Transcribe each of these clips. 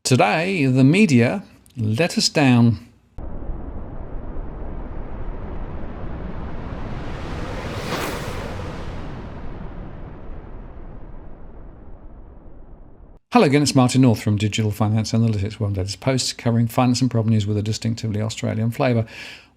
Today, the media let us down. Hello again, it's Martin North from Digital Finance Analytics, one latest post covering finance and property news with a distinctively Australian flavour.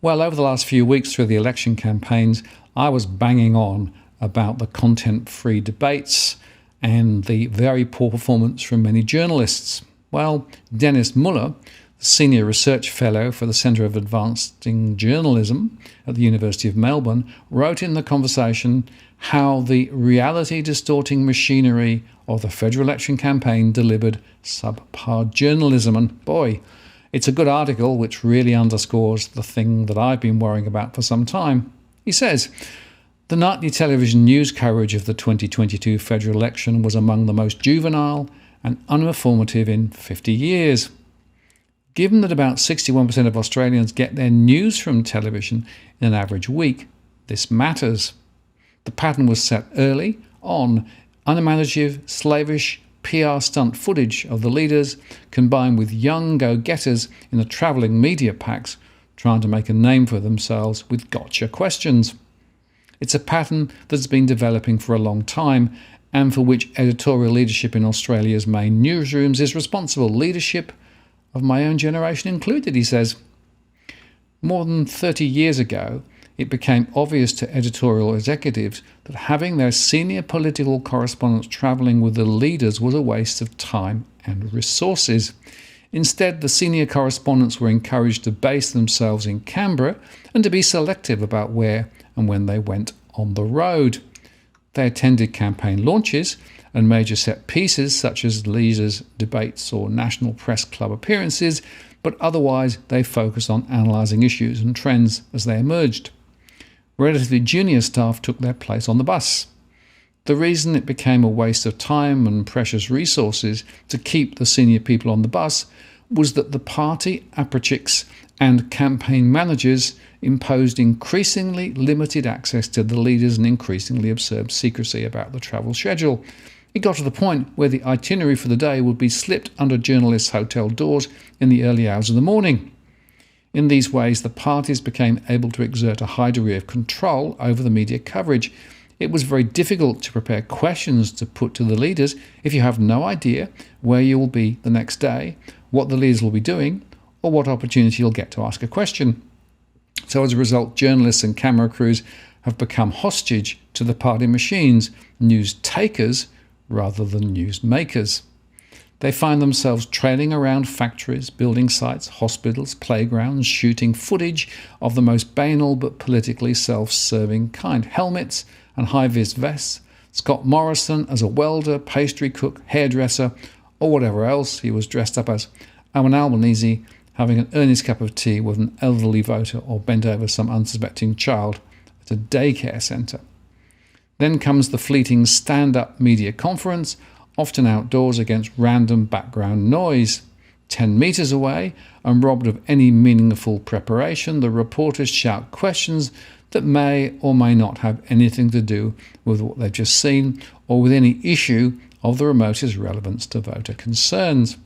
Well, over the last few weeks through the election campaigns, I was banging on about the content-free debates and the very poor performance from many journalists. Well, Dennis Muller, the Senior Research Fellow for the Centre of Advancing Journalism at the University of Melbourne, wrote in The Conversation how the reality-distorting machinery of the federal election campaign delivered subpar journalism. And boy, it's a good article which really underscores the thing that I've been worrying about for some time. He says, the nightly television news coverage of the 2022 federal election was among the most juvenile and uninformative in 50 years. Given that about 61% of Australians get their news from television in an average week, this matters. The pattern was set early on unimaginative, slavish PR stunt footage of the leaders combined with young go-getters in the travelling media packs trying to make a name for themselves with gotcha questions. It's a pattern that's been developing for a long time and for which editorial leadership in Australia's main newsrooms is responsible. Leadership of my own generation included, he says. More than 30 years ago, it became obvious to editorial executives that having their senior political correspondents travelling with the leaders was a waste of time and resources. Instead, the senior correspondents were encouraged to base themselves in Canberra and to be selective about where and when they went on the road. They attended campaign launches and major set pieces such as leaders' debates or National Press Club appearances, but otherwise they focused on analysing issues and trends as they emerged. Relatively junior staff took their place on the bus. The reason it became a waste of time and precious resources to keep the senior people on the bus was that the party apparatchiks and campaign managers imposed increasingly limited access to the leaders and increasingly absurd secrecy about the travel schedule. It got to the point where the itinerary for the day would be slipped under journalists' hotel doors in the early hours of the morning. In these ways, the parties became able to exert a high degree of control over the media coverage. It was very difficult to prepare questions to put to the leaders if you have no idea where you will be the next day, what the leaders will be doing, or what opportunity you'll get to ask a question. So as a result, journalists and camera crews have become hostage to the party machines, news takers rather than news makers. They find themselves trailing around factories, building sites, hospitals, playgrounds, shooting footage of the most banal but politically self-serving kind. Helmets and high-vis vests, Scott Morrison as a welder, pastry cook, hairdresser, or whatever else he was dressed up as, Owen Albanese having an earnest cup of tea with an elderly voter or bent over some unsuspecting child at a daycare centre. Then comes the fleeting stand-up media conference, often outdoors against random background noise. 10 metres away and robbed of any meaningful preparation, the reporters shout questions that may or may not have anything to do with what they've just seen or with any issue of the remotest relevance to voter concerns.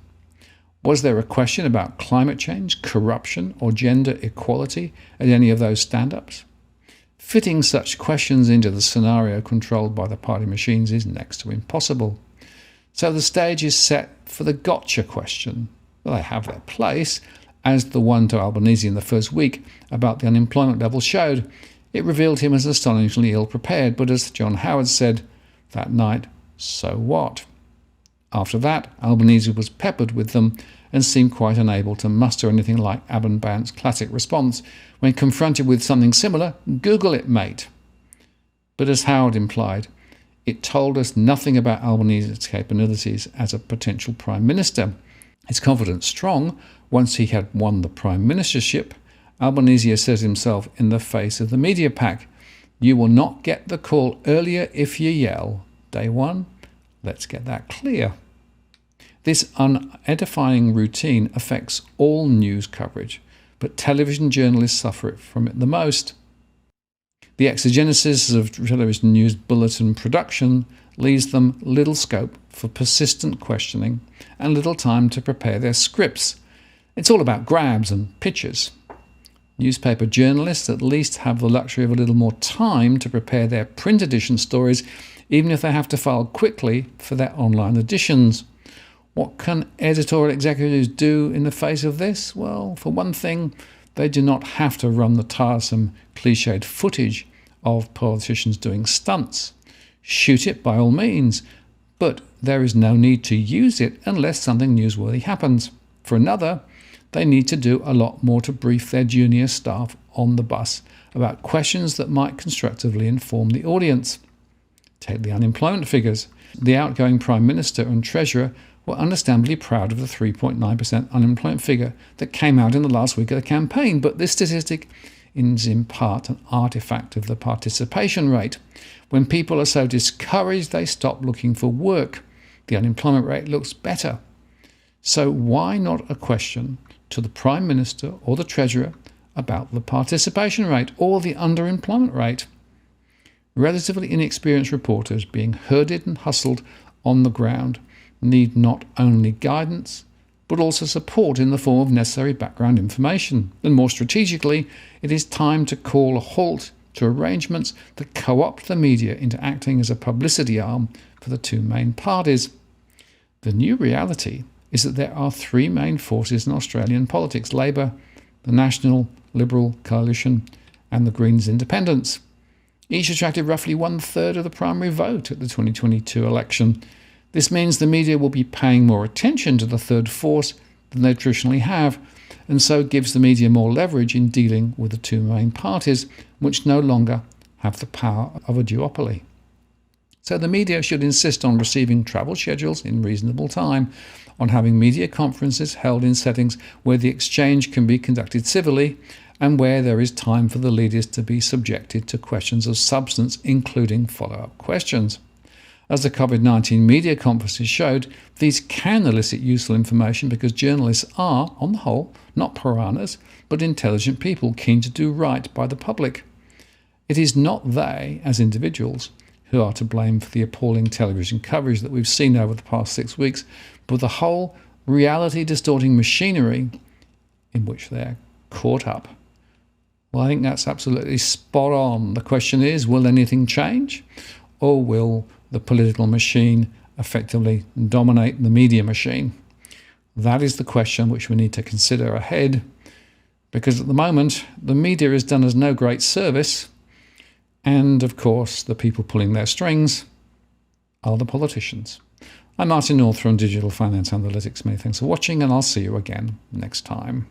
Was there a question about climate change, corruption, or gender equality at any of those stand-ups? Fitting such questions into the scenario controlled by the party machines is next to impossible. So the stage is set for the gotcha question. Well, they have their place, as the one to Albanese in the first week about the unemployment level showed. It revealed him as astonishingly ill-prepared, but as John Howard said that night, so what? After that, Albanese was peppered with them and seemed quite unable to muster anything like Abendband's classic response when confronted with something similar, Google it, mate. But as Howard implied, it told us nothing about Albanese's capabilities as a potential Prime Minister. His confidence strong, once he had won the Prime Ministership, Albanese asserted himself in the face of the media pack. You will not get the call earlier if you yell. Day one, let's get that clear. This unedifying routine affects all news coverage, but television journalists suffer from it the most. The exegesis of television news bulletin production leaves them little scope for persistent questioning and little time to prepare their scripts. It's all about grabs and pitches. Newspaper journalists at least have the luxury of a little more time to prepare their print edition stories, even if they have to file quickly for their online editions. What can editorial executives do in the face of this? Well, for one thing, they do not have to run the tiresome, cliched footage of politicians doing stunts. Shoot it by all means, but there is no need to use it unless something newsworthy happens. For another, they need to do a lot more to brief their junior staff on the bus about questions that might constructively inform the audience. Take the unemployment figures. The outgoing Prime Minister and Treasurer were understandably proud of the 3.9% unemployment figure that came out in the last week of the campaign, but this statistic is in part an artifact of the participation rate. When people are so discouraged, they stop looking for work. The unemployment rate looks better. So why not a question to the Prime Minister or the Treasurer about the participation rate or the underemployment rate? Relatively inexperienced reporters being herded and hustled on the ground need not only guidance, but also support in the form of necessary background information. And more strategically, it is time to call a halt to arrangements that co-opt the media into acting as a publicity arm for the two main parties. The new reality is that there are three main forces in Australian politics: Labor, the National Liberal Coalition, and the Greens Independents. Each attracted roughly 1/3 of the primary vote at the 2022 election. This means the media will be paying more attention to the third force than they traditionally have, and so gives the media more leverage in dealing with the two main parties, which no longer have the power of a duopoly. So the media should insist on receiving travel schedules in reasonable time, on having media conferences held in settings where the exchange can be conducted civilly, and where there is time for the leaders to be subjected to questions of substance, including follow-up questions. As the COVID-19 media conferences showed, these can elicit useful information because journalists are, on the whole, not piranhas, but intelligent people keen to do right by the public. It is not they, as individuals, who are to blame for the appalling television coverage that we've seen over the past 6 weeks, but the whole reality-distorting machinery in which they're caught up. Well, I think that's absolutely spot on. The question is, will anything change? Or will the political machine effectively dominate the media machine? That is the question which we need to consider ahead, because at the moment, the media is done us no great service, and of course, the people pulling their strings are the politicians. I'm Martin North from Digital Finance Analytics. Many thanks for watching, and I'll see you again next time.